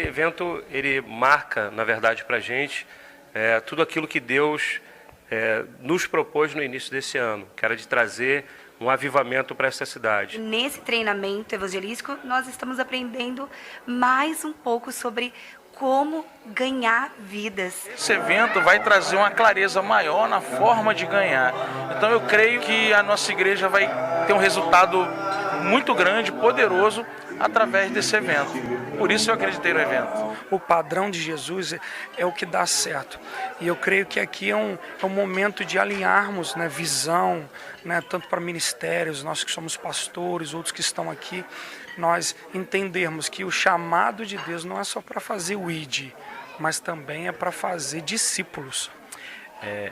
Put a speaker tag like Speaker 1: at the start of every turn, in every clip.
Speaker 1: evento, ele marca, na verdade, para a gente tudo aquilo que Deus nos propôs no início desse ano, que era de trazer um avivamento para essa cidade.
Speaker 2: Nesse treinamento evangelístico, nós estamos aprendendo mais um pouco sobre como ganhar vidas.
Speaker 3: Esse evento vai trazer uma clareza maior na forma de ganhar. Então eu creio que a nossa igreja vai ter um resultado muito grande, poderoso, através desse evento. Por isso eu acreditei no evento.
Speaker 4: O padrão de Jesus é o que dá certo. E eu creio que aqui é um momento de alinharmos, né, visão, né, tanto para ministérios, nós que somos pastores, outros que estão aqui, nós entendermos que o chamado de Deus não é só para fazer o ID, mas também é para fazer discípulos.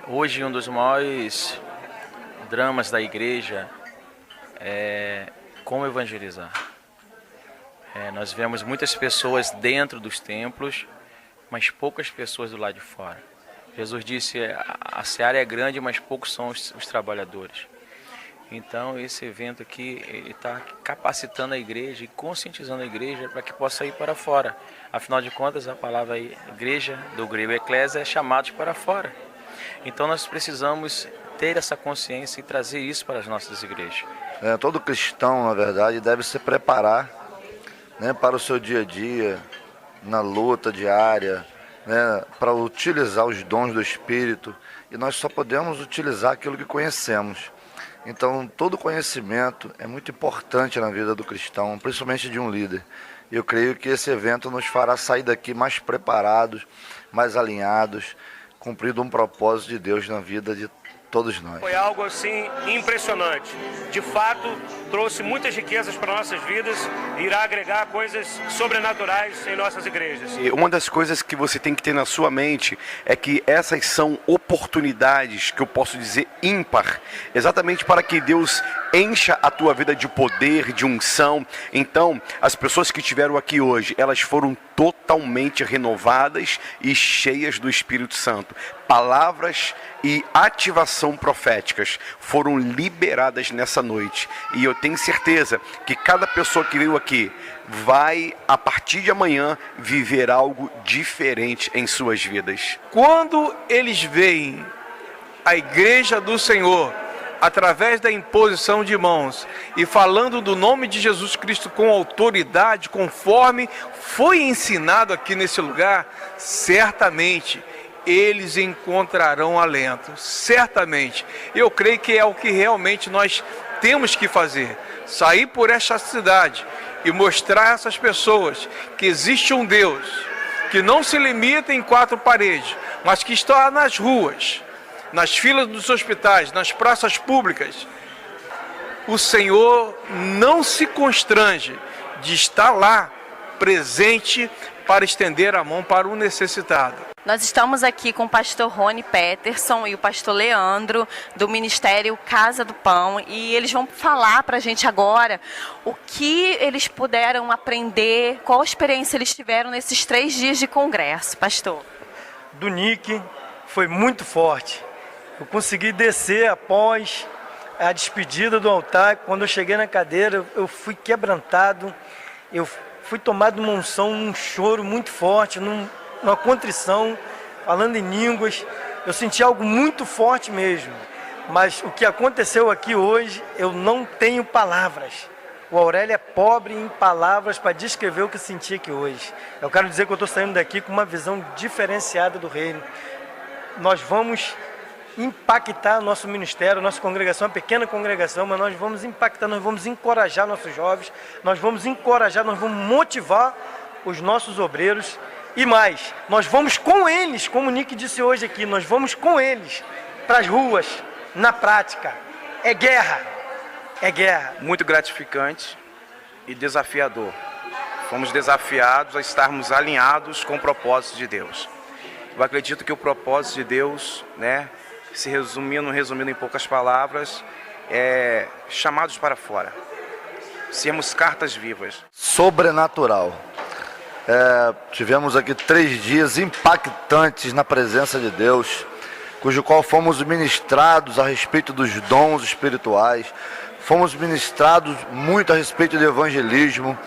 Speaker 3: Hoje um dos maiores dramas da igreja é como evangelizar. Nós vemos muitas pessoas dentro dos templos, mas poucas pessoas do lado de fora. Jesus disse, a seara é grande, mas poucos são os trabalhadores. Então esse evento aqui está capacitando a igreja e conscientizando a igreja para que possa ir para fora. Afinal de contas, a palavra igreja, do grego eclésia, é chamados para fora. Então nós precisamos ter essa consciência e trazer isso para as nossas igrejas.
Speaker 5: Todo cristão, na verdade, deve se preparar, né, para o seu dia a dia, na luta diária, né, para utilizar os dons do Espírito. E nós só podemos utilizar aquilo que conhecemos. Então, todo conhecimento é muito importante na vida do cristão, principalmente de um líder. Eu creio que esse evento nos fará sair daqui mais preparados, mais alinhados, cumprindo um propósito de Deus na vida de todos nós.
Speaker 1: Foi algo assim impressionante. De fato, trouxe muitas riquezas para nossas vidas e irá agregar coisas sobrenaturais em nossas igrejas.
Speaker 6: E uma das coisas que você tem que ter na sua mente é que essas são oportunidades, que eu posso dizer ímpar, exatamente para que Deus encha a tua vida de poder, de unção. Então, as pessoas que estiveram aqui hoje, elas foram totalmente renovadas e cheias do Espírito Santo. Palavras e ativação proféticas foram liberadas nessa noite. E eu tenho certeza que cada pessoa que veio aqui vai, a partir de amanhã, viver algo diferente em suas vidas.
Speaker 7: Quando eles veem a igreja do Senhor, através da imposição de mãos e falando do nome de Jesus Cristo com autoridade, conforme foi ensinado aqui nesse lugar, certamente eles encontrarão alento, certamente. Eu creio que é o que realmente nós temos que fazer, sair por esta cidade e mostrar a essas pessoas que existe um Deus que não se limita em quatro paredes, mas que está nas ruas, nas filas dos hospitais, nas praças públicas. O Senhor não se constrange de estar lá, presente, para estender a mão para o necessitado.
Speaker 8: Nós estamos aqui com o pastor Rony Peterson e o pastor Leandro, do Ministério Casa do Pão, e eles vão falar para a gente agora o que eles puderam aprender, qual experiência eles tiveram nesses 3 dias de congresso, pastor.
Speaker 9: Do Nick foi muito forte. Eu consegui descer após a despedida do altar. Quando eu cheguei na cadeira, eu fui quebrantado, eu fui tomado numa unção, num choro muito forte, numa contrição, falando em línguas. Eu senti algo muito forte mesmo. Mas o que aconteceu aqui hoje, eu não tenho palavras. O Aurélio é pobre em palavras para descrever o que senti aqui hoje. Eu quero dizer que eu estou saindo daqui com uma visão diferenciada do reino. Nós vamos impactar nosso ministério, nossa congregação, uma pequena congregação, mas nós vamos impactar, nós vamos encorajar nossos jovens, nós vamos encorajar, nós vamos motivar os nossos obreiros e mais, nós vamos com eles, como o Nick disse hoje aqui, nós vamos com eles para as ruas, na prática. É guerra, é guerra.
Speaker 10: Muito gratificante e desafiador. Fomos desafiados a estarmos alinhados com o propósito de Deus. Eu acredito que o propósito de Deus, resumindo em poucas palavras, é chamados para fora. Sermos cartas vivas.
Speaker 5: Sobrenatural. Tivemos aqui 3 dias impactantes na presença de Deus, cujo qual fomos ministrados a respeito dos dons espirituais, fomos ministrados muito a respeito do evangelismo.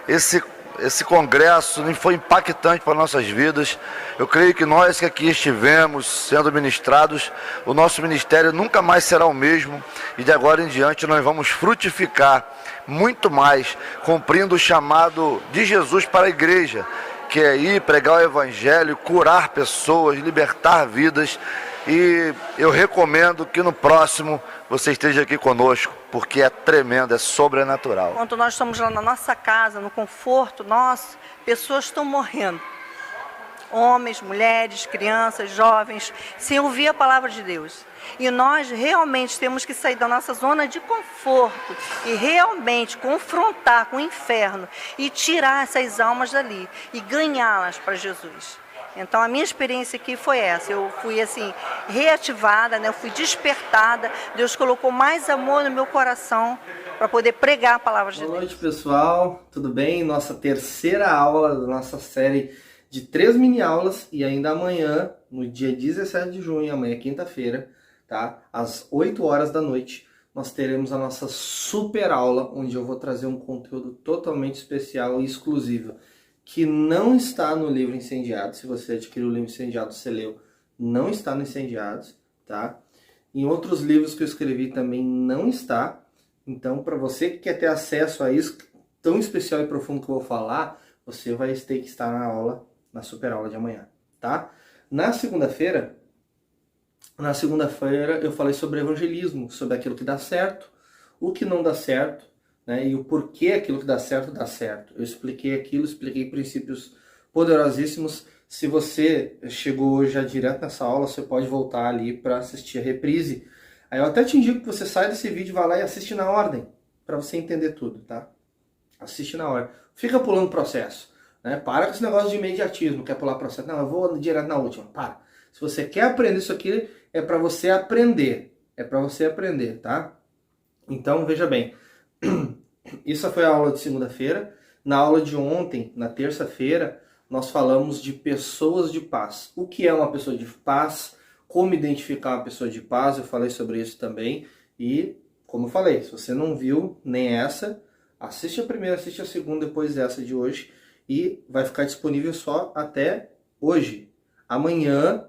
Speaker 5: Esse esse congresso foi impactante para nossas vidas. Eu creio que nós que aqui estivemos sendo ministrados, o nosso ministério nunca mais será o mesmo, e de agora em diante nós vamos frutificar muito mais, cumprindo o chamado de Jesus para a igreja, que é ir pregar o evangelho, curar pessoas, libertar vidas. E eu recomendo que no próximo você esteja aqui conosco, porque é tremendo, é sobrenatural.
Speaker 11: Enquanto nós estamos lá na nossa casa, no conforto nosso, pessoas estão morrendo. Homens, mulheres, crianças, jovens, sem ouvir a palavra de Deus. E nós realmente temos que sair da nossa zona de conforto e realmente confrontar com o inferno e tirar essas almas dali e ganhá-las para Jesus. Então a minha experiência aqui foi essa, eu fui assim reativada, né? Eu fui despertada, Deus colocou mais amor no meu coração para poder pregar a palavra de Deus.
Speaker 12: Boa noite, pessoal, tudo bem? Nossa terceira aula da nossa série de 3 mini aulas, e ainda amanhã, no dia 17 de junho, amanhã quinta-feira, tá? Às 8 horas da noite, nós teremos a nossa super aula, onde eu vou trazer um conteúdo totalmente especial e exclusivo, que não está no livro Incendiados. Se você adquiriu o livro Incendiados, você leu, não está no Incendiados, tá? Em outros livros que eu escrevi também não está. Então, para você que quer ter acesso a isso tão especial e profundo que eu vou falar, você vai ter que estar na aula, na super aula de amanhã, tá? Na segunda-feira eu falei sobre evangelismo, sobre aquilo que dá certo, o que não dá certo, né, e o porquê aquilo que dá certo. Eu expliquei aquilo, expliquei princípios poderosíssimos. Se você chegou hoje já direto nessa aula, você pode voltar ali para assistir a reprise. Aí eu até te indico que você saia desse vídeo, vá lá e assiste na ordem, para você entender tudo, tá? Assiste na ordem. Fica pulando o processo, né? Para com esse negócio de imediatismo, quer pular processo. Não, eu vou direto na última. Para. Se você quer aprender isso aqui, é para você aprender. É para você aprender, tá? Então, veja bem. Isso foi a aula de segunda-feira. Na aula de ontem, na terça-feira, nós falamos de pessoas de paz. O que é uma pessoa de paz? Como identificar uma pessoa de paz? Eu falei sobre isso também. E, como eu falei, se você não viu nem essa, assiste a primeira, assiste a segunda, depois dessa de hoje. E vai ficar disponível só até hoje. Amanhã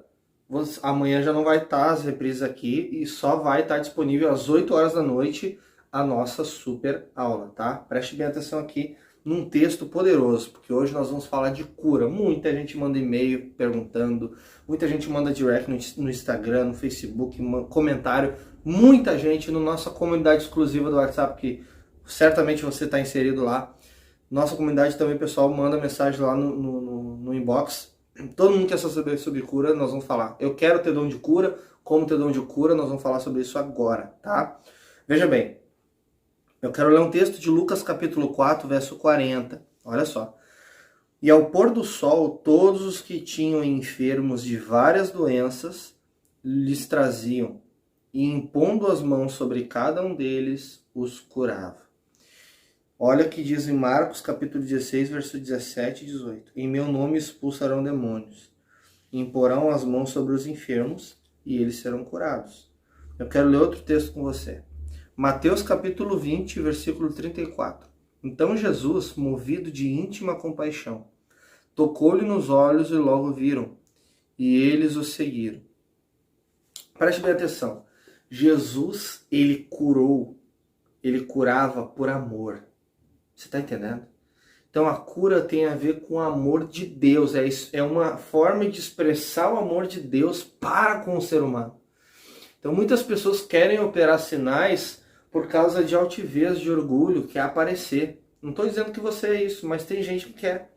Speaker 12: já não vai estar as reprises aqui e só vai estar disponível às 8 horas da noite a nossa super aula, tá? Preste bem atenção aqui num texto poderoso, porque hoje nós vamos falar de cura. Muita gente manda e-mail perguntando, muita gente manda direct no Instagram, no Facebook, comentário, muita gente na nossa comunidade exclusiva do WhatsApp, que certamente você está inserido lá. Nossa comunidade também, pessoal, manda mensagem lá no inbox. Todo mundo quer saber sobre cura, nós vamos falar. Eu quero ter dom de cura, como ter dom de cura, nós vamos falar sobre isso agora, tá? Veja bem, eu quero ler um texto de Lucas capítulo 4, verso 40. Olha só. E ao pôr do sol, todos os que tinham enfermos de várias doenças lhes traziam, e impondo as mãos sobre cada um deles, os curava. Olha o que diz em Marcos capítulo 16, verso 17 e 18. Em meu nome expulsarão demônios, imporão as mãos sobre os enfermos, e eles serão curados. Eu quero ler outro texto com você. Mateus capítulo 20, versículo 34. Então Jesus, movido de íntima compaixão, tocou-lhe nos olhos e logo viram, e eles o seguiram. Preste bem atenção. Jesus, ele curava por amor. Você está entendendo? Então a cura tem a ver com o amor de Deus. É uma forma de expressar o amor de Deus para com o ser humano. Então muitas pessoas querem operar sinais por causa de altivez, de orgulho, quer aparecer. Não estou dizendo que você é isso, mas tem gente que quer.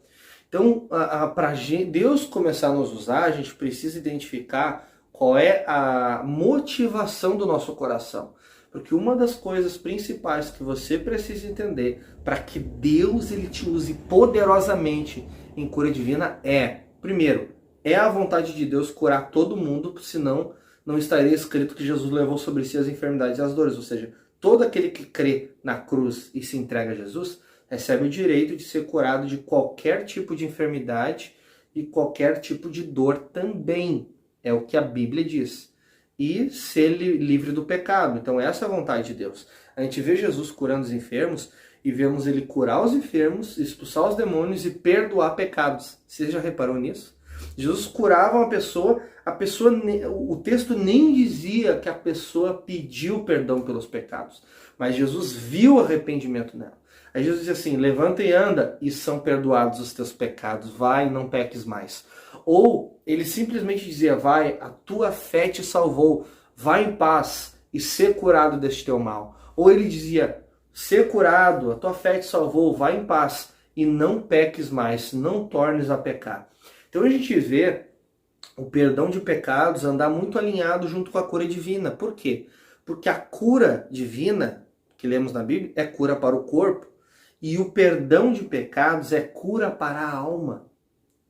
Speaker 12: Então, para Deus começar a nos usar, a gente precisa identificar qual é a motivação do nosso coração. Porque uma das coisas principais que você precisa entender para que Deus ele te use poderosamente em cura divina primeiro, é a vontade de Deus curar todo mundo, senão não estaria escrito que Jesus levou sobre si as enfermidades e as dores. Ou seja, todo aquele que crê na cruz e se entrega a Jesus recebe o direito de ser curado de qualquer tipo de enfermidade e qualquer tipo de dor também. É o que a Bíblia diz. E ser livre do pecado. Então essa é a vontade de Deus. A gente vê Jesus curando os enfermos e vemos ele curar os enfermos, expulsar os demônios e perdoar pecados. Você já reparou nisso? Jesus curava uma pessoa, o texto nem dizia que a pessoa pediu perdão pelos pecados, mas Jesus viu o arrependimento nela. Aí Jesus diz assim, levanta e anda, e são perdoados os teus pecados, vai e não peques mais. Ou ele simplesmente dizia, vai, a tua fé te salvou, vai em paz e ser curado deste teu mal. Ou ele dizia, ser curado, a tua fé te salvou, vai em paz e não peques mais, não tornes a pecar. Então a gente vê o perdão de pecados andar muito alinhado junto com a cura divina. Por quê? Porque a cura divina, que lemos na Bíblia, é cura para o corpo, e o perdão de pecados é cura para a alma.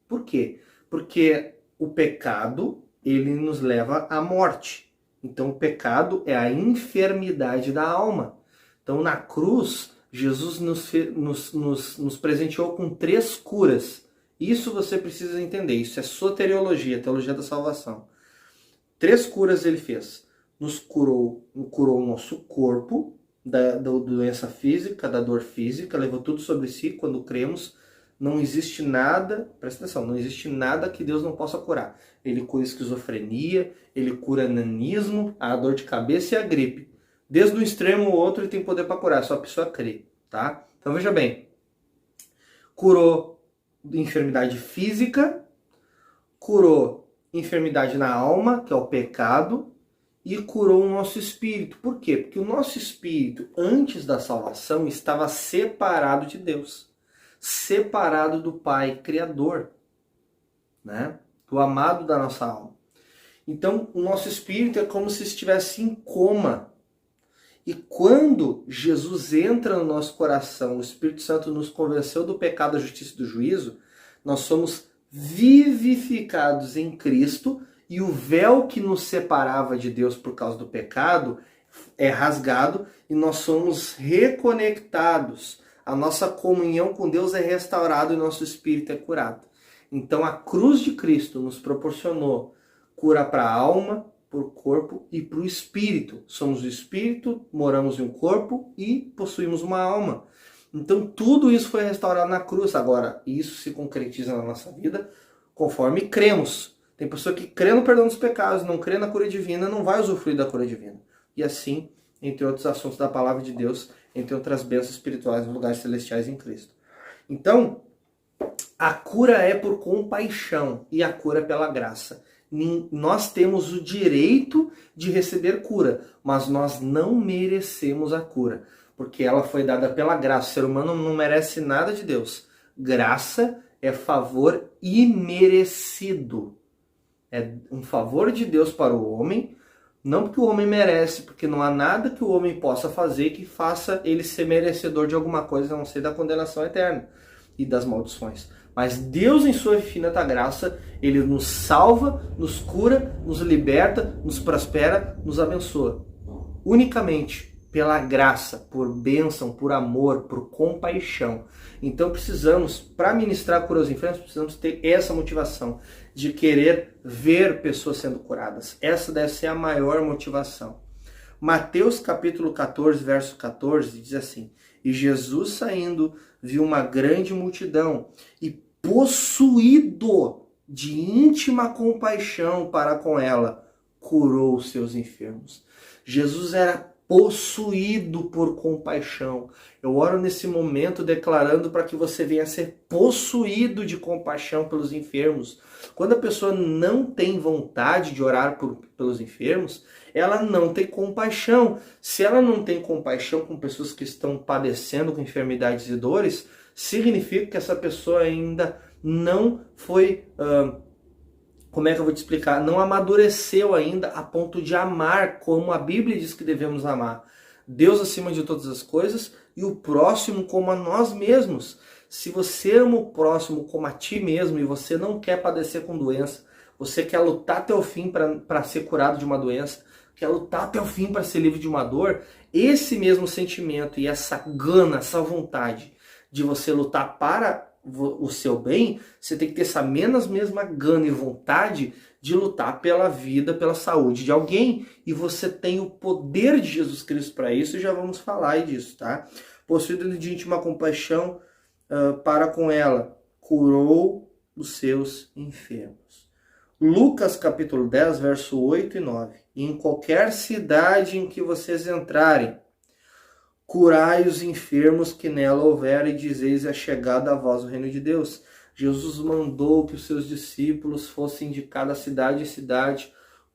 Speaker 12: Por quê? Porque o pecado, ele nos leva à morte. Então o pecado é a enfermidade da alma. Então na cruz, Jesus nos presenteou com 3 curas. Isso você precisa entender, isso é soteriologia, teologia da salvação. 3 curas ele fez. Nos curou o nosso corpo, da doença física, da dor física, levou tudo sobre si. Quando cremos, não existe nada, presta atenção, não existe nada que Deus não possa curar. Ele cura esquizofrenia, ele cura nanismo, a dor de cabeça e a gripe. Desde um extremo ao outro ele tem poder para curar, só a pessoa crê, tá? Então veja bem, curou enfermidade física, curou enfermidade na alma, que é o pecado, e curou o nosso espírito. Por quê? Porque o nosso espírito, antes da salvação, estava separado de Deus, separado do Pai Criador, né? Do amado da nossa alma. Então, o nosso espírito é como se estivesse em coma. E quando Jesus entra no nosso coração, o Espírito Santo nos convenceu do pecado, da justiça e do juízo, nós somos vivificados em Cristo e o véu que nos separava de Deus por causa do pecado é rasgado e nós somos reconectados. A nossa comunhão com Deus é restaurada e nosso espírito é curado. Então a cruz de Cristo nos proporcionou cura para a alma, para o corpo e para o espírito. Somos o espírito, moramos em um corpo e possuímos uma alma. Então tudo isso foi restaurado na cruz. Agora, isso se concretiza na nossa vida conforme cremos. Tem pessoa que crê no perdão dos pecados, não crê na cura divina, não vai usufruir da cura divina. E assim, entre outros assuntos da palavra de Deus, entre outras bênçãos espirituais nos lugares celestiais em Cristo. Então, a cura é por compaixão e a cura é pela graça. Nós temos o direito de receber cura, mas nós não merecemos a cura, porque ela foi dada pela graça. O ser humano não merece nada de Deus. Graça é favor imerecido. É um favor de Deus para o homem, não porque o homem merece, porque não há nada que o homem possa fazer que faça ele ser merecedor de alguma coisa, a não ser da condenação eterna e das maldições. Mas Deus, em sua infinita graça, Ele nos salva, nos cura, nos liberta, nos prospera, nos abençoa. Unicamente pela graça, por bênção, por amor, por compaixão. Então precisamos, para ministrar cura aos enfermos, precisamos ter essa motivação de querer ver pessoas sendo curadas. Essa deve ser a maior motivação. Mateus capítulo 14, verso 14, diz assim: E Jesus saindo viu uma grande multidão e possuído de íntima compaixão para com ela, curou os seus enfermos. Jesus era possuído por compaixão. Eu oro nesse momento declarando para que você venha a ser possuído de compaixão pelos enfermos. Quando a pessoa não tem vontade de orar pelos enfermos, ela não tem compaixão. Se ela não tem compaixão com pessoas que estão padecendo com enfermidades e dores, significa que essa pessoa ainda não foi, como é que eu vou te explicar? Não amadureceu ainda a ponto de amar como a Bíblia diz que devemos amar. Deus acima de todas as coisas e o próximo como a nós mesmos. Se você ama o próximo como a ti mesmo e você não quer padecer com doença, você quer lutar até o fim para ser curado de uma doença, quer lutar até o fim para ser livre de uma dor, esse mesmo sentimento e essa gana, essa vontade de você lutar para o seu bem, você tem que ter essa mesma gana e vontade de lutar pela vida, pela saúde de alguém. E você tem o poder de Jesus Cristo para isso, e já vamos falar disso, tá? possuído de íntima compaixão para com ela, curou os seus enfermos. Lucas capítulo 10, verso 8 e 9. Em qualquer cidade em que vocês entrarem, curai os enfermos que nela houver e dizeis a chegada a vós o reino de Deus. Jesus mandou que os seus discípulos fossem de cada cidade em cidade,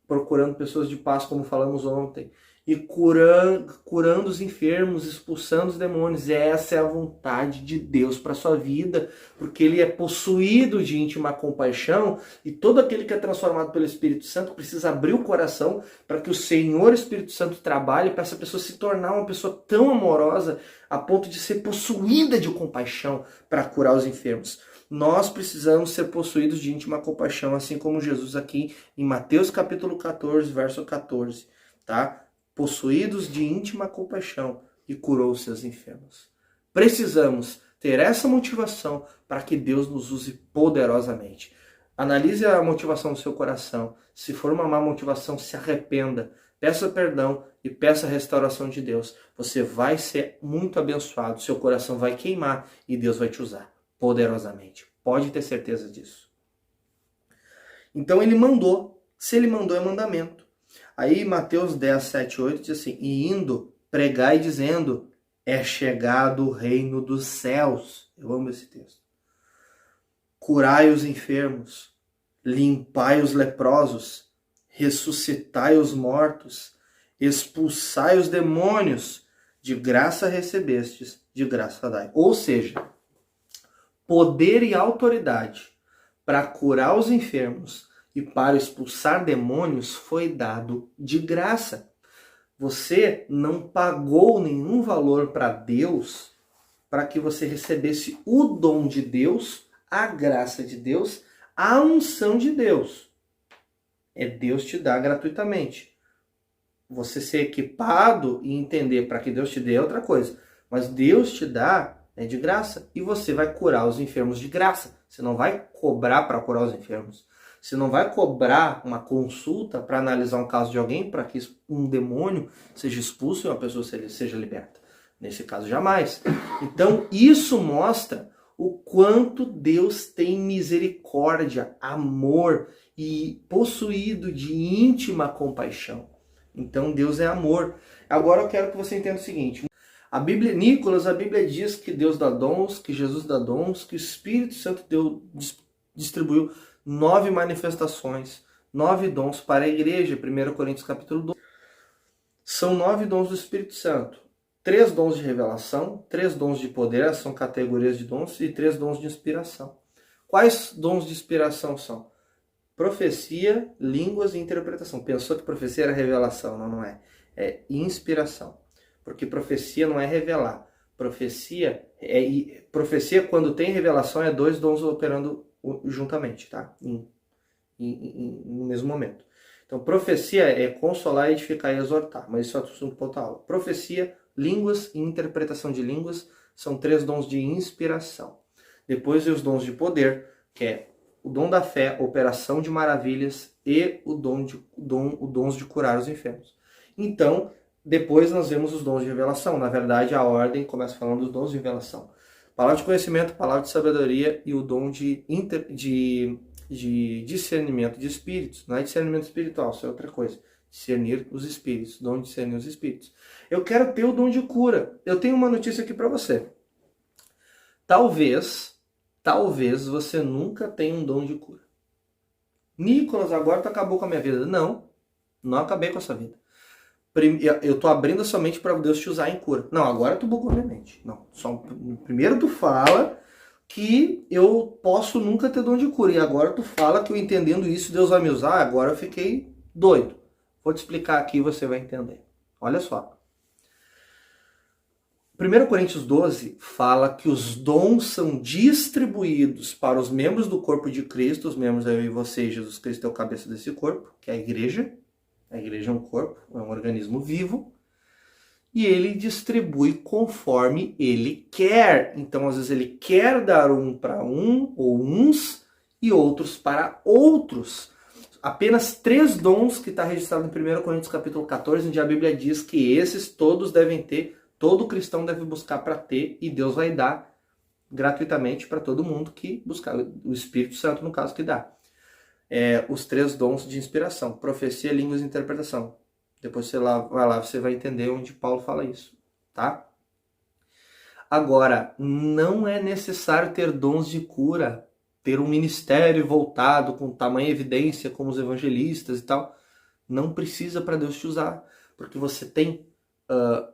Speaker 12: procurando pessoas de paz, como falamos ontem, e curando os enfermos, expulsando os demônios. Essa é a vontade de Deus para a sua vida, porque ele é possuído de íntima compaixão, e todo aquele que é transformado pelo Espírito Santo precisa abrir o coração para que o Senhor Espírito Santo trabalhe para essa pessoa se tornar uma pessoa tão amorosa a ponto de ser possuída de compaixão para curar os enfermos. Nós precisamos ser possuídos de íntima compaixão, assim como Jesus aqui em Mateus capítulo 14, verso 14, tá? Possuídos de íntima compaixão e curou os seus enfermos. Precisamos ter essa motivação para que Deus nos use poderosamente. Analise a motivação do seu coração. Se for uma má motivação, se arrependa, peça perdão e peça a restauração de Deus. Você vai ser muito abençoado, seu coração vai queimar e Deus vai te usar poderosamente. Pode ter certeza disso. Então ele mandou. Se ele mandou, é mandamento. Aí Mateus 10, 7, 8 diz assim: e indo, pregai dizendo, é chegado o reino dos céus. Eu amo esse texto. Curai os enfermos, limpai os leprosos, ressuscitai os mortos, expulsai os demônios, de graça recebestes, de graça dai. Ou seja, poder e autoridade para curar os enfermos e para expulsar demônios foi dado de graça. Você não pagou nenhum valor para Deus para que você recebesse o dom de Deus, a graça de Deus, a unção de Deus. É Deus te dá gratuitamente. Você ser equipado e entender para que Deus te dê é outra coisa. Mas Deus te dá é de graça. E você vai curar os enfermos de graça. Você não vai cobrar para curar os enfermos. Você não vai cobrar uma consulta para analisar um caso de alguém para que um demônio seja expulso e uma pessoa seja liberta. Nesse caso, jamais. Então, isso mostra o quanto Deus tem misericórdia, amor e possuído de íntima compaixão. Então, Deus é amor. Agora eu quero que você entenda o seguinte. A Bíblia diz que Deus dá dons, que Jesus dá dons, que o Espírito Santo distribuiu 9 manifestações, 9 dons para a igreja. 1 Coríntios capítulo 2. São 9 dons do Espírito Santo. 3 dons de revelação, 3 dons de poder, são categorias de dons, e 3 dons de inspiração. Quais dons de inspiração são? Profecia, línguas e interpretação. Pensou que profecia era revelação? Não, não é. É inspiração. Porque profecia não é revelar. Profecia, quando tem revelação, é 2 dons operando juntamente, tá? No mesmo momento. Então, profecia é consolar, edificar e exortar. Mas isso é assunto para outra aula. Profecia, línguas e interpretação de línguas são 3 dons de inspiração. Depois vem os dons de poder, que é o dom da fé, operação de maravilhas e o dons de curar os enfermos. Então, depois nós vemos os dons de revelação. Na verdade, a ordem começa falando dos dons de revelação. Palavra de conhecimento, palavra de sabedoria e o dom de discernimento de espíritos. Não é discernimento espiritual, isso é outra coisa. Discernir os espíritos, dom de discernir os espíritos. Eu quero ter o dom de cura. Eu tenho uma notícia aqui para você. Talvez você nunca tenha um dom de cura. Nicolas, agora tu acabou com a minha vida. Não acabei com a sua vida. Eu tô abrindo somente para Deus te usar em cura. Não, agora tu bugou minha mente. Não, primeiro tu fala que eu posso nunca ter dom de cura. E agora tu fala que eu entendendo isso Deus vai me usar. Agora eu fiquei doido. Vou te explicar aqui e você vai entender. Olha só. 1 Coríntios 12 fala que os dons são distribuídos para os membros do corpo de Cristo. Os membros, eu e você, Jesus Cristo é o cabeça desse corpo, que é a igreja. A igreja é um corpo, é um organismo vivo. E ele distribui conforme ele quer. Então, às vezes, ele quer dar um para um, ou uns, e outros para outros. Apenas 3 dons que está registrado em 1 Coríntios capítulo 14, onde a Bíblia diz que esses todos devem ter todo cristão deve buscar para ter, e Deus vai dar gratuitamente para todo mundo que buscar, o Espírito Santo, no caso, que dá. Os 3 dons de inspiração: profecia, línguas e interpretação. Depois você vai lá, você vai entender onde Paulo fala isso, tá? Agora, não é necessário ter dons de cura, ter um ministério voltado com tamanha evidência como os evangelistas e tal. Não precisa para Deus te usar, porque você tem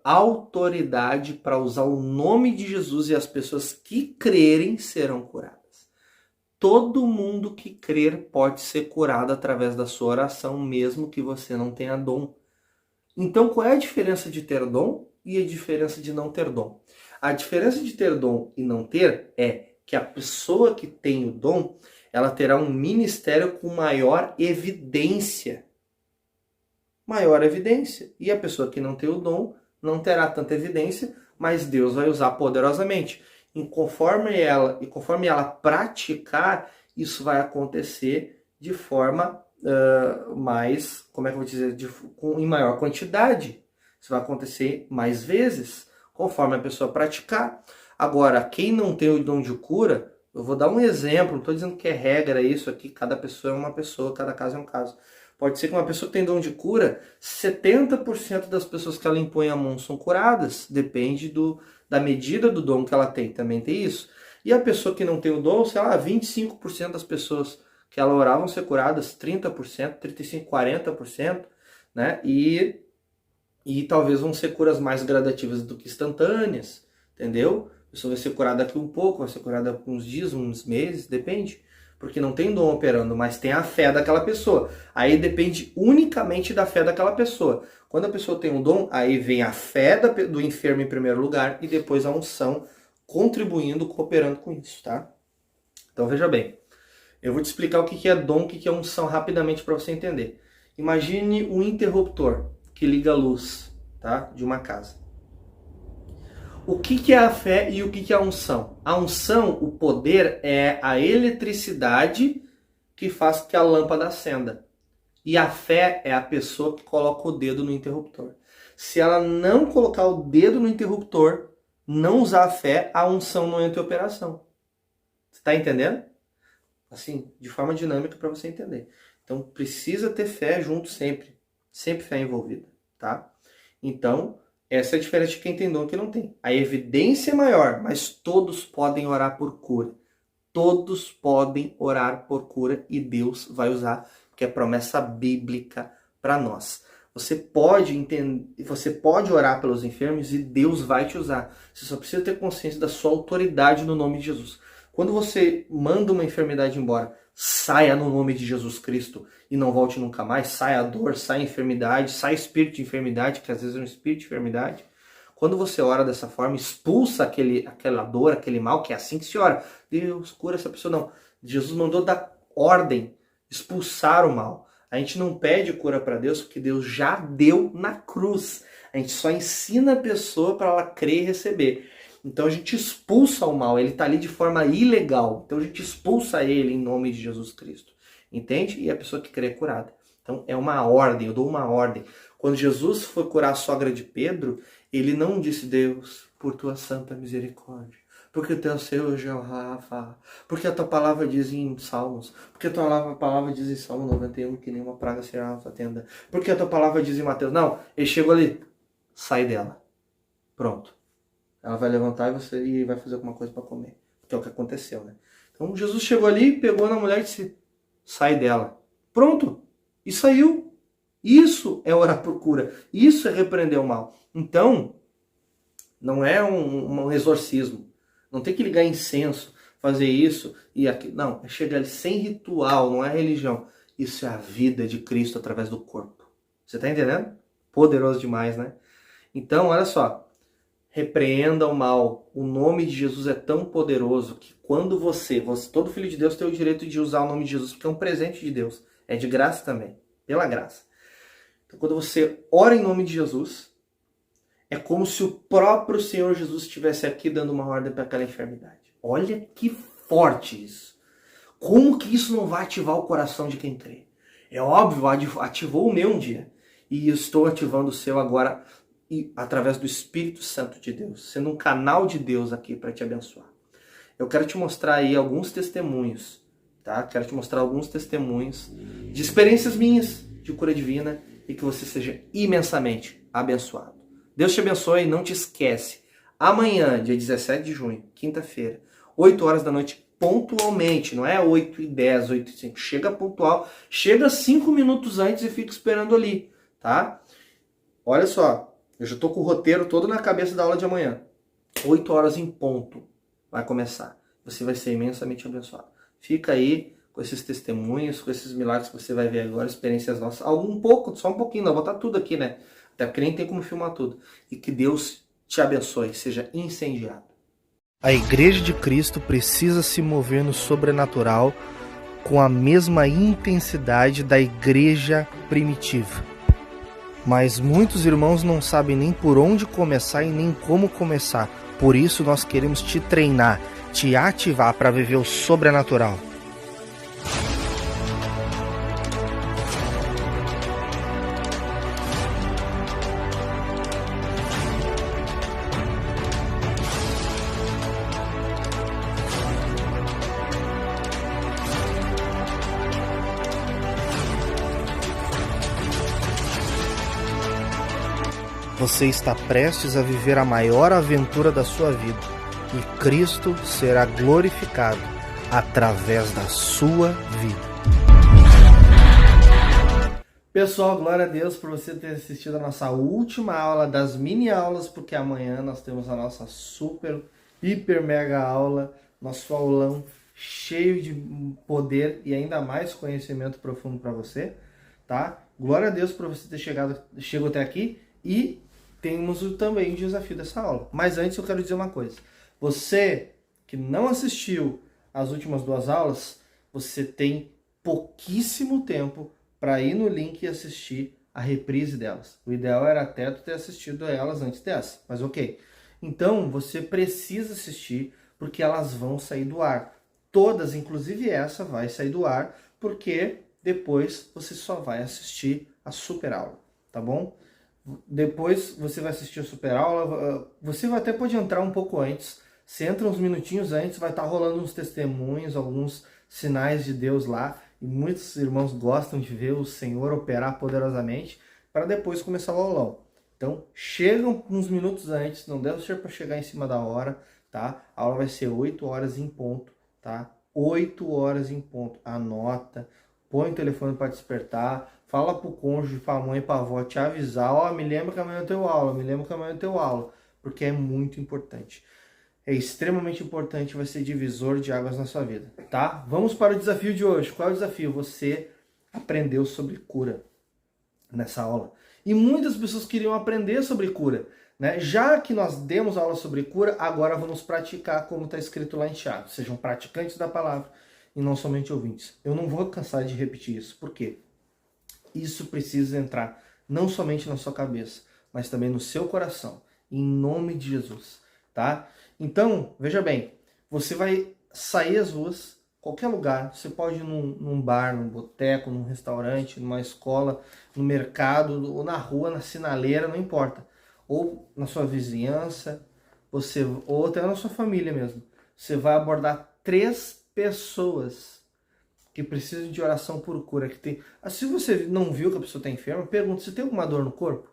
Speaker 12: autoridade para usar o nome de Jesus, e as pessoas que crerem serão curadas. Todo mundo que crer pode ser curado através da sua oração, mesmo que você não tenha dom. Então, qual é a diferença de ter dom e a diferença de não ter dom? A diferença de ter dom e não ter é que a pessoa que tem o dom, ela terá um ministério com maior evidência. Maior evidência. E a pessoa que não tem o dom não terá tanta evidência, mas Deus vai usar poderosamente. E conforme ela praticar, isso vai acontecer de forma mais, como é que eu vou dizer, em maior quantidade. Isso vai acontecer mais vezes, conforme a pessoa praticar. Agora, quem não tem o dom de cura, eu vou dar um exemplo, não estou dizendo que é regra isso aqui, cada pessoa é uma pessoa, cada caso é um caso. Pode ser que uma pessoa que tem dom de cura, 70% das pessoas que ela impõe a mão são curadas. Depende da medida do dom que ela tem, também tem isso. E a pessoa que não tem o dom, sei lá, 25% das pessoas que ela orar vão ser curadas, 30%, 35%, 40%, né? E talvez vão ser curas mais gradativas do que instantâneas, entendeu? A pessoa vai ser curada daqui um pouco, vai ser curada por uns dias, uns meses, depende. Porque não tem dom operando, mas tem a fé daquela pessoa. Aí depende unicamente da fé daquela pessoa. Quando a pessoa tem um dom, aí vem a fé do enfermo em primeiro lugar e depois a unção contribuindo, cooperando com isso, tá? Então veja bem, eu vou te explicar o que é dom, o que é unção rapidamente para você entender. Imagine um interruptor que liga a luz, tá, de uma casa. O que é a fé e o que é a unção? A unção, o poder, é a eletricidade que faz que a lâmpada acenda. E a fé é a pessoa que coloca o dedo no interruptor. Se ela não colocar o dedo no interruptor, não usar a fé, a unção não entra em operação. Você está entendendo? Assim, de forma dinâmica para você entender. Então, precisa ter fé junto sempre. Sempre fé envolvida, tá? Então, essa é a diferença de quem tem dom e quem não tem. A evidência é maior, mas todos podem orar por cura. Todos podem orar por cura e Deus vai usar, porque é promessa bíblica para nós. Você pode orar pelos enfermos e Deus vai te usar. Você só precisa ter consciência da sua autoridade no nome de Jesus. Quando você manda uma enfermidade embora, saia no nome de Jesus Cristo e não volte nunca mais. Sai a dor, sai a enfermidade, sai espírito de enfermidade, que às vezes é um espírito de enfermidade. Quando você ora dessa forma, expulsa aquela dor, aquele mal, que é assim que se ora. Deus, cura essa pessoa. Não. Jesus mandou dar ordem, expulsar o mal. A gente não pede cura para Deus, porque Deus já deu na cruz. A gente só ensina a pessoa para ela crer e receber. Então a gente expulsa o mal, ele está ali de forma ilegal. Então a gente expulsa ele em nome de Jesus Cristo. Entende? E a pessoa que crê é curada. Então é uma ordem, eu dou uma ordem. Quando Jesus foi curar a sogra de Pedro, ele não disse: Deus, por tua santa misericórdia, porque o teu Senhor é o Rafa, porque a tua palavra diz em Salmos, porque a tua palavra diz em Salmo 91 que nenhuma praga será na tua tenda, porque a tua palavra diz em Mateus. Não, ele chegou ali, sai dela. Pronto. Ela vai levantar e vai fazer alguma coisa para comer. Que é o que aconteceu, né? Então Jesus chegou ali, pegou na mulher e disse: sai dela. Pronto. E saiu. Isso é orar por cura. Isso é repreender o mal. Então, não é um exorcismo. Não tem que ligar incenso, fazer isso e aquilo. Não, é chegar ali sem ritual, não é religião. Isso é a vida de Cristo através do corpo. Você está entendendo? Poderoso demais, né? Então, olha só. Repreenda o mal. O nome de Jesus é tão poderoso que quando todo filho de Deus tem o direito de usar o nome de Jesus, porque é um presente de Deus. É de graça também, pela graça. Então quando você ora em nome de Jesus, é como se o próprio Senhor Jesus estivesse aqui dando uma ordem para aquela enfermidade. Olha que forte isso. Como que isso não vai ativar o coração de quem crê? É óbvio, ativou o meu um dia. E eu estou ativando o seu agora e através do Espírito Santo de Deus, sendo um canal de Deus aqui para te abençoar. Eu quero te mostrar aí alguns testemunhos, tá? Quero te mostrar alguns testemunhos de experiências minhas de cura divina e que você seja imensamente abençoado. Deus te abençoe e não te esquece. Amanhã, dia 17 de junho, quinta-feira, 8 horas da noite, pontualmente, não é 8h10, 8h05, chega pontual, chega 5 minutos antes e fica esperando ali, tá? Olha só, eu já tô com o roteiro todo na cabeça da aula de amanhã. 8 horas em ponto vai começar. Você vai ser imensamente abençoado. Fica aí com esses testemunhos, com esses milagres que você vai ver agora, experiências nossas. Um pouco, só um pouquinho, não vou botar tudo aqui, né? Até porque nem tem como filmar tudo. E que Deus te abençoe, seja incendiado.
Speaker 13: A Igreja de Cristo precisa se mover no sobrenatural com a mesma intensidade da igreja primitiva. Mas muitos irmãos não sabem nem por onde começar e nem como começar. Por isso nós queremos te treinar, te ativar para viver o sobrenatural. Você está prestes a viver a maior aventura da sua vida e Cristo será glorificado através da sua vida.
Speaker 12: Pessoal, glória a Deus por você ter assistido a nossa última aula das mini aulas, porque amanhã nós temos a nossa super, hiper, mega aula, nosso aulão cheio de poder e ainda mais conhecimento profundo para você, tá? Glória a Deus por você ter chegado até aqui e temos também o desafio dessa aula. Mas antes eu quero dizer uma coisa. Você que não assistiu às últimas 2 aulas, você tem pouquíssimo tempo para ir no link e assistir a reprise delas. O ideal era até tu ter assistido a elas antes dessa, mas ok. Então você precisa assistir porque elas vão sair do ar. Todas, inclusive essa, vai sair do ar porque depois você só vai assistir a super aula, tá bom? Depois você vai assistir a super aula, você até pode entrar um pouco antes, você entra uns minutinhos antes, vai estar rolando uns testemunhos, alguns sinais de Deus lá, e muitos irmãos gostam de ver o Senhor operar poderosamente, para depois começar o aulão. Então, chegam uns minutos antes, não deve ser para chegar em cima da hora, tá? A aula vai ser 8 horas em ponto, tá? 8 horas em ponto, anota, põe o telefone para despertar, fala pro cônjuge, pra mãe, pra avó, te avisar, ó, me lembra que amanhã eu tenho aula, me lembra que amanhã eu tenho aula, porque é muito importante. É extremamente importante, vai ser divisor de águas na sua vida, tá? Vamos para o desafio de hoje. Qual é o desafio? Você aprendeu sobre cura nessa aula. E muitas pessoas queriam aprender sobre cura, né? Já que nós demos aula sobre cura, agora vamos praticar como está escrito lá em Tiago. Sejam praticantes da palavra e não somente ouvintes. Eu não vou cansar de repetir isso. Por quê? Isso precisa entrar não somente na sua cabeça, mas também no seu coração, em nome de Jesus, tá? Então, veja bem, você vai sair às ruas, qualquer lugar, você pode ir num bar, num boteco, num restaurante, numa escola, no mercado, ou na rua, na sinaleira, não importa. Ou na sua vizinhança, ou até na sua família mesmo. Você vai abordar 3 pessoas que precisam de oração por cura. Se você não viu que a pessoa está enferma, pergunta, você tem alguma dor no corpo?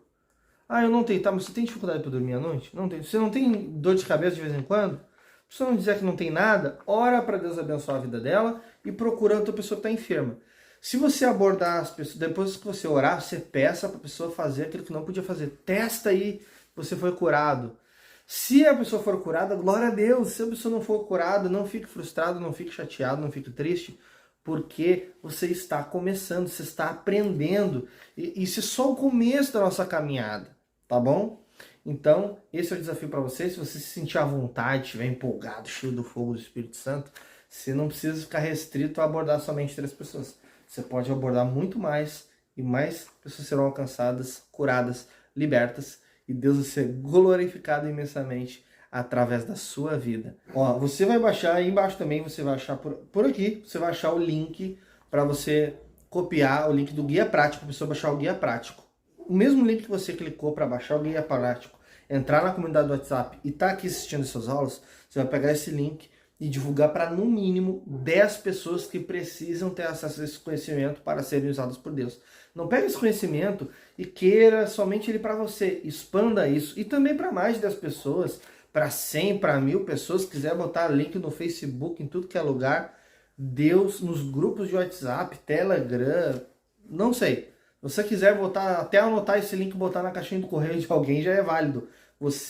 Speaker 12: Ah, eu não tenho, tá, mas você tem dificuldade para dormir à noite? Não tem. Você não tem dor de cabeça de vez em quando? Se você não dizer que não tem nada, ora para Deus abençoar a vida dela e procura outra pessoa que está enferma. Se você abordar as pessoas, depois que você orar, você peça para a pessoa fazer aquilo que não podia fazer. Testa aí, você foi curado. Se a pessoa for curada, glória a Deus. Se a pessoa não for curada, não fique frustrado, não fique chateado, não fique triste, porque você está começando, você está aprendendo. E isso é só o começo da nossa caminhada, tá bom? Então, esse é o desafio para você. Se você se sentir à vontade, estiver empolgado, cheio do fogo do Espírito Santo, você não precisa ficar restrito a abordar somente 3 pessoas. Você pode abordar muito mais, e mais pessoas serão alcançadas, curadas, libertas, e Deus vai ser glorificado imensamente através da sua vida. Ó, você vai baixar, aí embaixo também você vai achar, por aqui, você vai achar o link para você copiar o link do guia prático, para você baixar o guia prático,
Speaker 13: o mesmo link que você clicou para baixar o Guia Prático, entrar na comunidade do WhatsApp e tá aqui assistindo essas aulas, você vai pegar esse link e divulgar para no mínimo 10 pessoas que precisam ter acesso a esse conhecimento para serem usadas por Deus. Não pega esse conhecimento e queira somente ele para você. Expanda isso. E também para mais de 10 pessoas, para 100, para 1000 pessoas. Se quiser botar link no Facebook, em tudo que é lugar. Deus, nos grupos de WhatsApp, Telegram, não sei. Se você quiser botar, até anotar esse link e botar na caixinha do correio de alguém, já é válido.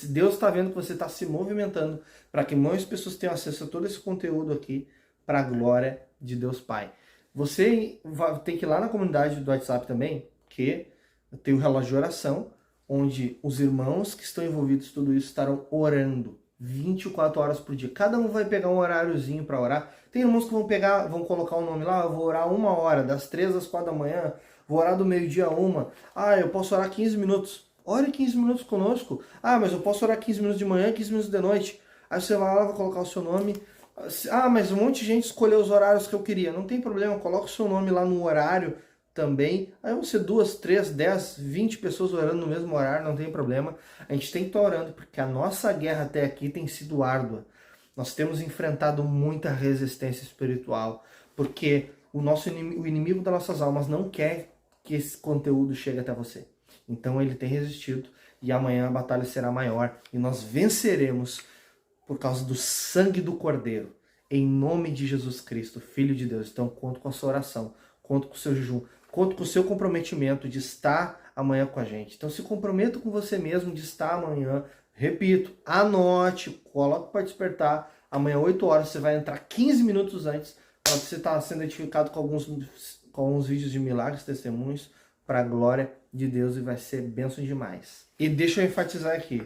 Speaker 13: Deus está vendo que você está se movimentando para que mais pessoas tenham acesso a todo esse conteúdo aqui para a glória de Deus Pai. Você tem que ir lá na comunidade do WhatsApp também, que tem o relógio de oração, onde os irmãos que estão envolvidos em tudo isso estarão orando 24 horas por dia. Cada um vai pegar um horáriozinho para orar. Tem irmãos que vão colocar o nome lá, eu vou orar 1 hora, das 3 às 4 da manhã, vou orar do meio-dia a 1. Eu posso orar 15 minutos. Ore 15 minutos conosco. Mas eu posso orar 15 minutos de manhã, 15 minutos de noite. Aí você vai lá, vai colocar o seu nome. Mas um monte de gente escolheu os horários que eu queria. Não tem problema, coloca o seu nome lá no horário também. Aí vão ser 2, 3, 10, 20 pessoas orando no mesmo horário, não tem problema. A gente tem que estar orando, porque a nossa guerra até aqui tem sido árdua. Nós temos enfrentado muita resistência espiritual, porque o inimigo das nossas almas não quer que esse conteúdo chegue até você. Então ele tem resistido e amanhã a batalha será maior e nós venceremos por causa do sangue do Cordeiro, em nome de Jesus Cristo, Filho de Deus. Então conto com a sua oração, conto com o seu jejum, conto com o seu comprometimento de estar amanhã com a gente. Então se comprometa com você mesmo de estar amanhã. Repito, anote, coloque para despertar. Amanhã 8 horas você vai entrar 15 minutos antes para você estar sendo edificado com alguns vídeos de milagres, testemunhos, para a glória de Deus, e vai ser bênção demais. E deixa eu enfatizar aqui,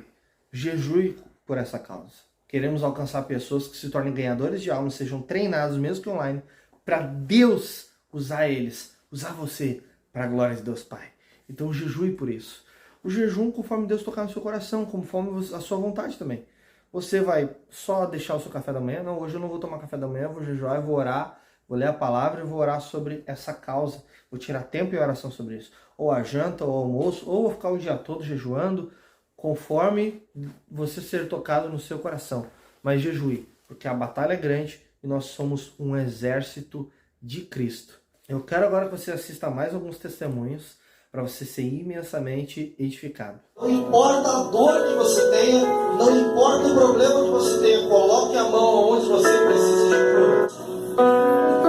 Speaker 13: jejue por essa causa. Queremos alcançar pessoas que se tornem ganhadores de almas, sejam treinados, mesmo que online, para Deus usar eles, usar você para a glória de Deus Pai. Então jejue por isso. O jejum conforme Deus tocar no seu coração, conforme a sua vontade também. Você vai só deixar o seu café da manhã? Não, hoje eu não vou tomar café da manhã, vou jejuar, eu vou orar, vou ler a palavra e vou orar sobre essa causa. Vou tirar tempo e oração sobre isso. Ou a janta, ou almoço, ou vou ficar o dia todo jejuando, conforme você ser tocado no seu coração. Mas jejue, porque a batalha é grande e nós somos um exército de Cristo. Eu quero agora que você assista mais alguns testemunhos para você ser imensamente edificado.
Speaker 14: Não importa a dor que você tenha, não importa o problema que você tenha, coloque a mão onde você precisa de cura.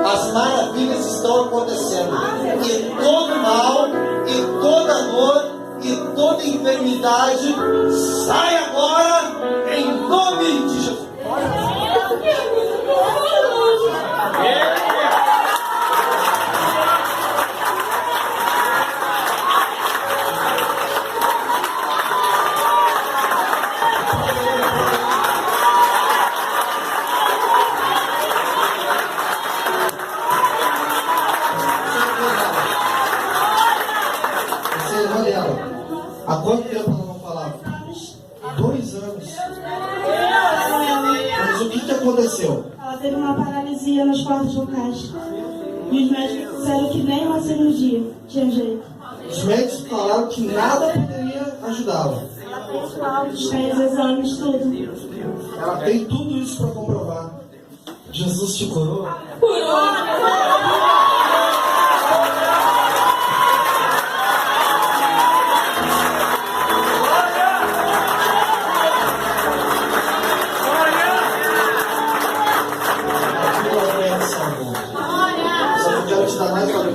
Speaker 14: As maravilhas estão acontecendo. E todo mal, e toda dor, e toda enfermidade sai agora em nome de Jesus. Há quanto tempo ela não falava? 2 anos. Mas o que aconteceu?
Speaker 15: Ela teve uma paralisia nas cordas vocais. E os médicos disseram que nem uma cirurgia tinha jeito.
Speaker 14: Os médicos falaram que nada poderia ajudá-la.
Speaker 15: Ela fez laudos, fez exames, tudo.
Speaker 14: Ela tem tudo isso para comprovar. Jesus te curou?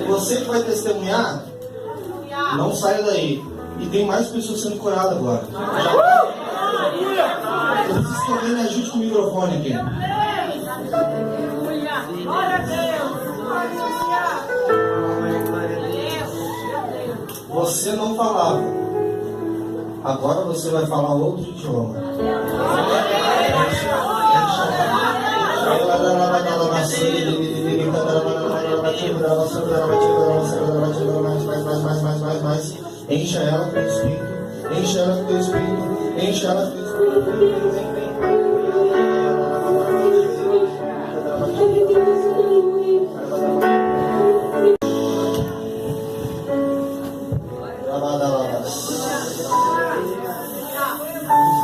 Speaker 14: Você que vai testemunhar, não saia daí. E tem mais pessoas sendo curadas agora. Eu preciso que alguém me ajude com o microfone aqui. Você não falava. Agora você vai falar outro idioma. Mais. Encha ela com o Espírito. Encha ela com o Espírito. Encha ela com o Espírito.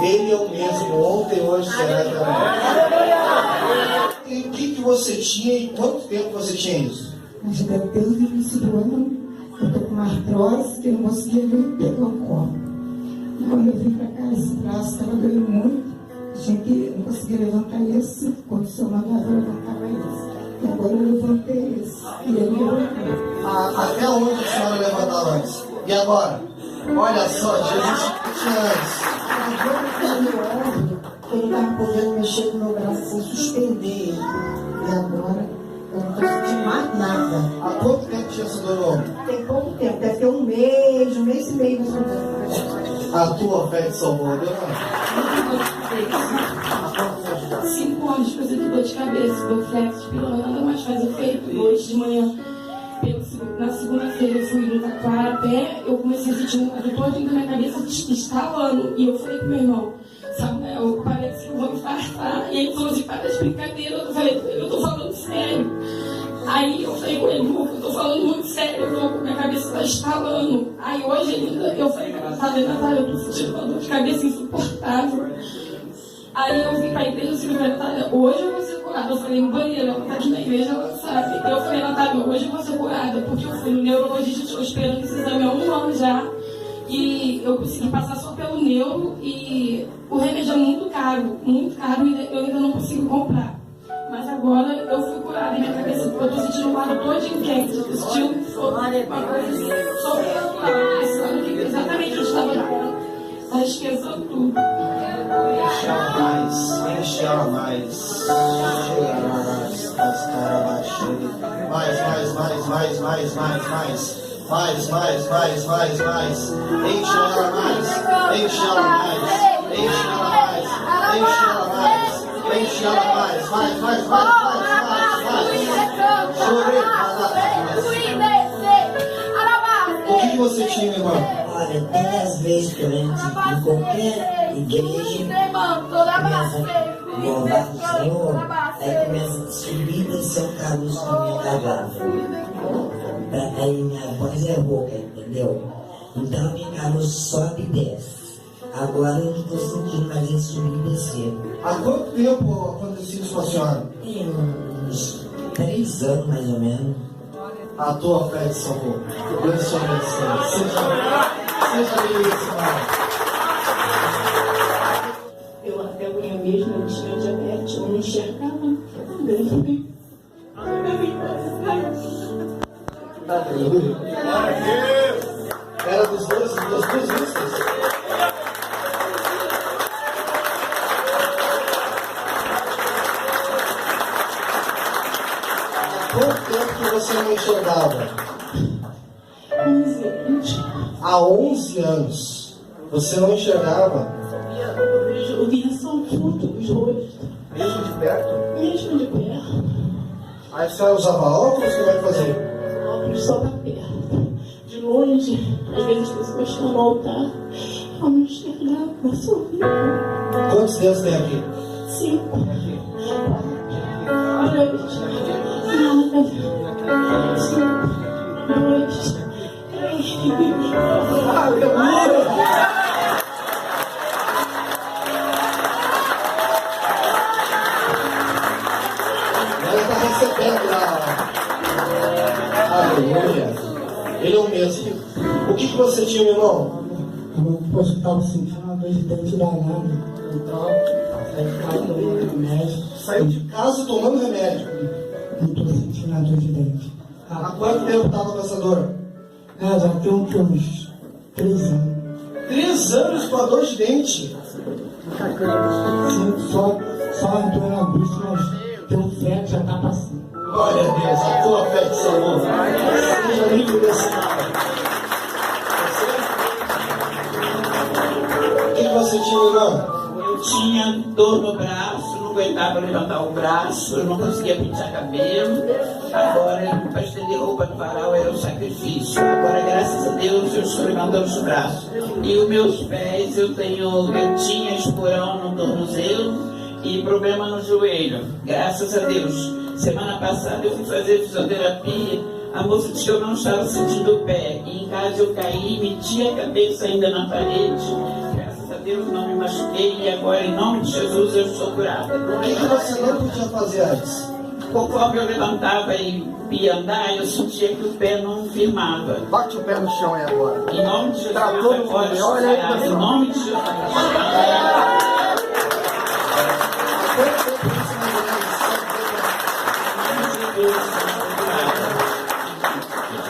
Speaker 14: Ele é o mesmo, ontem, hoje, será também. E o que você tinha e quanto tempo você tinha isso?
Speaker 15: Mas desde o início do ano, eu estou com uma artrose que eu não conseguia nem pegar o corpo. E quando eu vim para cá, esse braço estava doendo muito. Não conseguia levantar esse, quando o seu mandava eu levantava esse. E agora eu levantei esse. E ele levantou.
Speaker 14: Até onde a senhora levantava antes? E agora? Olha só, Jesus tinha antes.
Speaker 15: Eu não estava podendo mexer com o meu braço sem suspender ele. E agora eu não estou sentindo mais nada.
Speaker 14: Há quanto tempo tinha essa dor no ombro?
Speaker 15: Tem pouco tempo, deve ter um mês e meio mais ou menos.
Speaker 14: A tua fé te salvou, deu não?
Speaker 15: 5 anos de coisa de dor de cabeça, Dorflex, pilão, nada mais faz efeito. Hoje de manhã, na segunda-feira, eu fui no Taquara a pé, eu comecei a sentir um todo da minha cabeça estalando. E eu falei pro meu irmão, Samuel, parece que eu vou infartar. E ele falou assim, para de brincadeira. Eu falei, eu tô falando sério. Aí eu falei com ele, eu tô falando muito sério, minha cabeça tá estalando. Aí hoje ainda, eu falei pra Natália, eu tô sentindo uma dor de cabeça insuportável. Aí eu vim pra igreja, eu falei, Natália, hoje eu vou ser curada. Eu falei no banheiro, ela tá aqui na igreja, ela sabe. Eu falei, Natália, hoje eu vou ser curada, porque eu fui no neurologista, estou esperando esse exame há 1 ano já. E eu consegui passar só pelo neuro e o remédio é muito caro e eu ainda não consigo comprar. Mas agora eu fui curada e minha cabeça, eu tô sentindo o lado todo quente, eu tô sentindo uma coisa sobrenatural. Esse lado que exatamente eu estava tá esquecendo tudo.
Speaker 14: Enche ela mais, enche ela mais. Mais. Enche ela mais, enche ela mais, enche ela mais, enche ela mais, enche ela mais, mais. Chorei. O que você tinha, meu irmão?
Speaker 16: Olha, 10 vezes que eu entro em qualquer igreja, começa a louvar o Senhor, aí começa a subir e descer um caroço na minha garganta. Aí minha voz é rouca, entendeu? Então minha caroço sobe e desce. Agora eu não estou sentindo mais ele subir e descer.
Speaker 14: Há quanto tempo aconteceu isso com a senhora?
Speaker 16: Tem uns 3 anos mais ou menos.
Speaker 14: A tua fé te salvou. Deus te abençoe. Seja feliz,
Speaker 15: Eu até amanhã mesmo eu tinha diabetes, eu não enxergava.
Speaker 14: Aleluia. Era dos dois vistas. Quanto tempo que você não enxergava?
Speaker 15: 11 anos.
Speaker 14: Há 11 anos. Você não enxergava?
Speaker 15: Eu via só o fundo dos rostos.
Speaker 14: Mesmo de perto?
Speaker 15: Mesmo de perto.
Speaker 14: Aí a senhora usava óculos, o que vai fazer?
Speaker 15: Óculos só pra perto. De longe, às vezes as pessoas estão no altar. Eu não enxergava, eu sorria.
Speaker 14: Quantos dedos tem aqui?
Speaker 15: 5. 2.
Speaker 14: 3. Aleluia. Ele é o mesmo. O que você tinha, meu irmão?
Speaker 15: Eu estava sentindo uma dor de dente danada. Então, aí ficava tomando remédio.
Speaker 14: Saiu de casa tomando remédio.
Speaker 15: Não estou sentindo a dor de dente.
Speaker 14: Há quanto tempo estava com essa dor?
Speaker 15: Já tem uns 3 anos.
Speaker 14: 3 anos com a dor de dente?
Speaker 15: Sim, só entrou na bucha, mas tem um fé que já está passando.
Speaker 14: Glória a Deus, a tua fé te salvou. Seja livre desse mal. O que você tinha, irmão?
Speaker 17: Eu tinha dor no braço, não aguentava levantar o braço, eu não conseguia pintar cabelo. Agora, para estender roupa no varal era um sacrifício. Agora, graças a Deus, eu estou levantando os braços. E os meus pés, eu tinha esporão no tornozelo e problema no joelho. Graças a Deus. Semana passada eu fui fazer fisioterapia, A moça disse que eu não estava sentindo o pé. E em casa eu caí, meti a cabeça ainda na parede. Graças a Deus não me machuquei e agora, em nome de Jesus, eu sou curada.
Speaker 14: O que você não podia fazer antes?
Speaker 17: Conforme eu levantava e ia andar, eu sentia que o pé não firmava.
Speaker 14: Bate o pé no chão aí agora.
Speaker 17: Em nome de Jesus,
Speaker 14: Tá todo mundo
Speaker 17: agora
Speaker 14: bem.
Speaker 17: estou
Speaker 14: Olha aí,
Speaker 17: sarada.
Speaker 14: pessoal.
Speaker 17: Em nome de Jesus.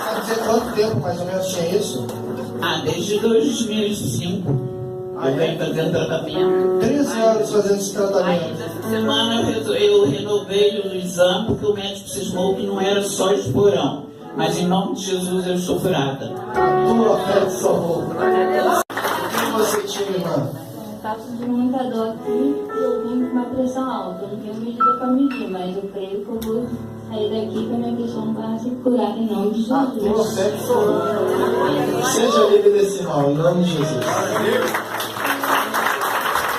Speaker 14: Quer dizer, quanto tempo mais ou menos tinha isso?
Speaker 17: Desde 2005. Eu venho fazendo tratamento.
Speaker 14: 13 anos fazendo esse tratamento.
Speaker 17: Essa semana eu renovei o exame porque o médico cismou que não era só esporão. Mas em nome de Jesus eu sou curada.
Speaker 14: A tua fé te salvou. O que você tinha, irmã?
Speaker 15: Estava sentindo muita dor aqui e eu vim com uma pressão alta. Eu não tenho medida para medir, mas eu creio que eu vou sair daqui com a minha questão para ser curada em nome de Jesus.
Speaker 14: A tua fé te salvou. Seja livre desse mal, em nome de Jesus.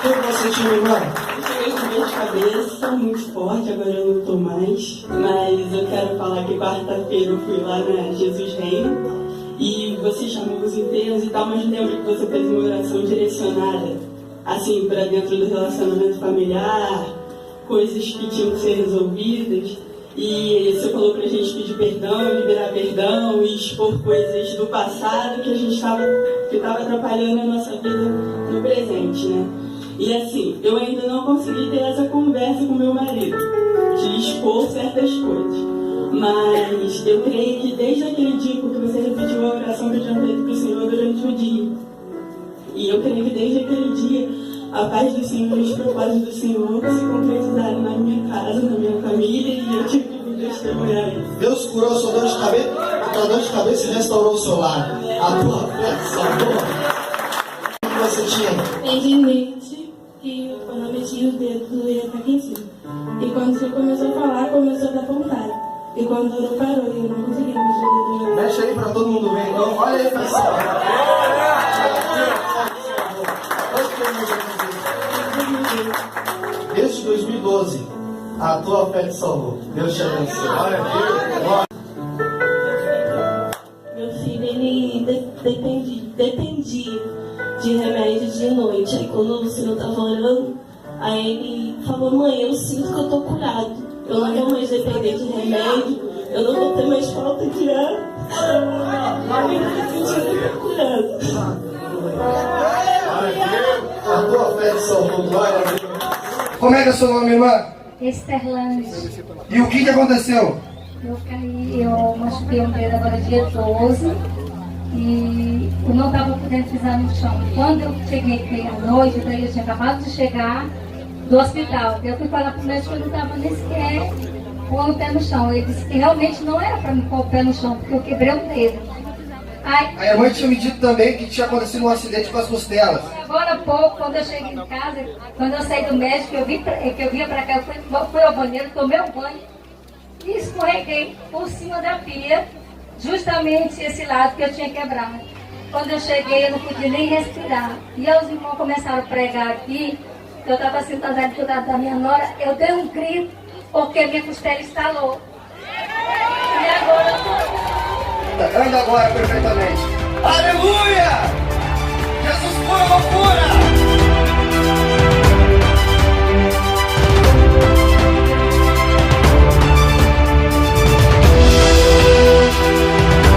Speaker 14: O que você tinha, irmã?
Speaker 15: Eu cheguei com dor de cabeça muito forte, agora eu não estou mais. Mas eu quero falar que quarta-feira eu fui lá na Jesus Reino e você chamou os enterros e tal, mas lembro que você fez uma oração direcionada, assim, para dentro do relacionamento familiar, coisas que tinham que ser resolvidas. E você falou pra gente pedir perdão, liberar perdão e expor coisas do passado que a gente estava atrapalhando a nossa vida no presente, né? E assim, eu ainda não consegui ter essa conversa com meu marido, de expor certas coisas. Mas eu creio que desde aquele dia, porque você repetiu a oração que eu tinha feito para o Senhor durante o dia. E eu creio que desde aquele dia, a paz do Senhor e os propósitos do Senhor se concretizaram na minha casa, na minha família, e eu tive que testemunhar isso.
Speaker 14: Deus curou a sua dor de cabeça, a dor de cabeça e restaurou o seu lar. A tua fé te salvou. O que você tinha?
Speaker 15: Tendinite, que quando eu meti o dedo doía até aqui em cima. E quando você começou a falar, começou a dar vontade. E quando não parou, eu não conseguia mexer o dedo.
Speaker 14: Mexe aí pra todo mundo ver, então. Olha aí, pessoal. Desde 2012, a tua fé te salvou. Deus te abençoe. Olha aqui.
Speaker 15: Meu filho, ele dependia de remédio de noite. Aí quando o Luciano estava orando, aí ele falou: mãe, eu sinto que eu tô curado. Eu não vou mais depender de remédio. Eu não vou ter mais falta de ar. Eu sentindo que eu tô curado.
Speaker 14: A tua fé te salvou. Glória a Deus.
Speaker 18: Como é que é o seu nome, irmã?
Speaker 19: Esterlândia.
Speaker 18: E o que aconteceu?
Speaker 19: Eu caí, eu machuquei um dedo agora dia 12 e eu não estava podendo pisar no chão. Quando eu cheguei à noite, daí eu tinha acabado de chegar do hospital. Eu fui falar para o médico que eu não estava nem sequer com o pé no chão. Ele disse que realmente não era para me pôr o pé no chão, porque eu quebrei o dedo.
Speaker 18: A irmã tinha me dito também que tinha acontecido um acidente com as costelas.
Speaker 19: Agora há pouco, quando eu cheguei em casa, quando eu saí do médico, eu vinha para cá, eu fui ao banheiro, tomei um banho e escorreguei por cima da pia, justamente esse lado que eu tinha quebrado. Quando eu cheguei, eu não podia nem respirar. E aí os irmãos começaram a pregar aqui, eu estava sentada do lado da minha nora, eu dei um grito, porque minha costela estalou. E agora eu tô...
Speaker 18: Anda agora perfeitamente. Aleluia! Jesus cura loucura!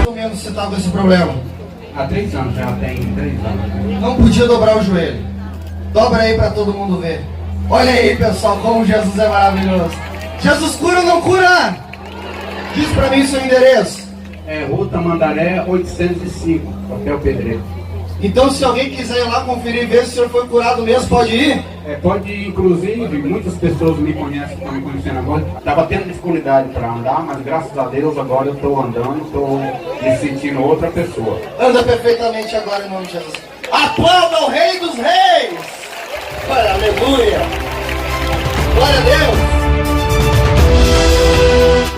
Speaker 18: Quanto menos você estava com esse problema?
Speaker 20: Há 3 anos, já tem 3 anos.
Speaker 18: Não podia dobrar o joelho. Dobra aí para todo mundo ver. Olha aí, pessoal, como Jesus é maravilhoso. Jesus cura ou não cura? Diz para mim seu endereço.
Speaker 20: É Rua Tamandaré 805, Hotel Pedreiro.
Speaker 18: Então, se alguém quiser ir lá conferir e ver se o senhor foi curado mesmo, pode ir?
Speaker 20: Pode ir, inclusive, muitas pessoas me conhecem, estão me conhecendo agora. Estava tendo dificuldade para andar, mas graças a Deus agora eu estou andando, estou me sentindo outra pessoa.
Speaker 18: Anda perfeitamente agora em nome de Jesus. Aplauda o Rei dos Reis! Olha, aleluia! Glória a Deus!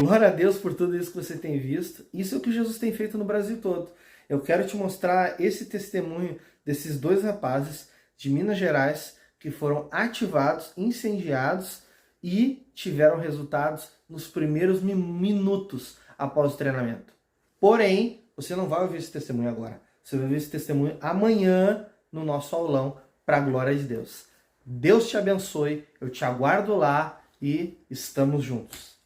Speaker 13: Glória a Deus por tudo isso que você tem visto. Isso é o que Jesus tem feito no Brasil todo. Eu quero te mostrar esse testemunho desses 2 rapazes de Minas Gerais que foram ativados, incendiados e tiveram resultados nos primeiros minutos após o treinamento. Porém, você não vai ouvir esse testemunho agora. Você vai ouvir esse testemunho amanhã no nosso aulão, para a glória de Deus. Deus te abençoe, eu te aguardo lá e estamos juntos.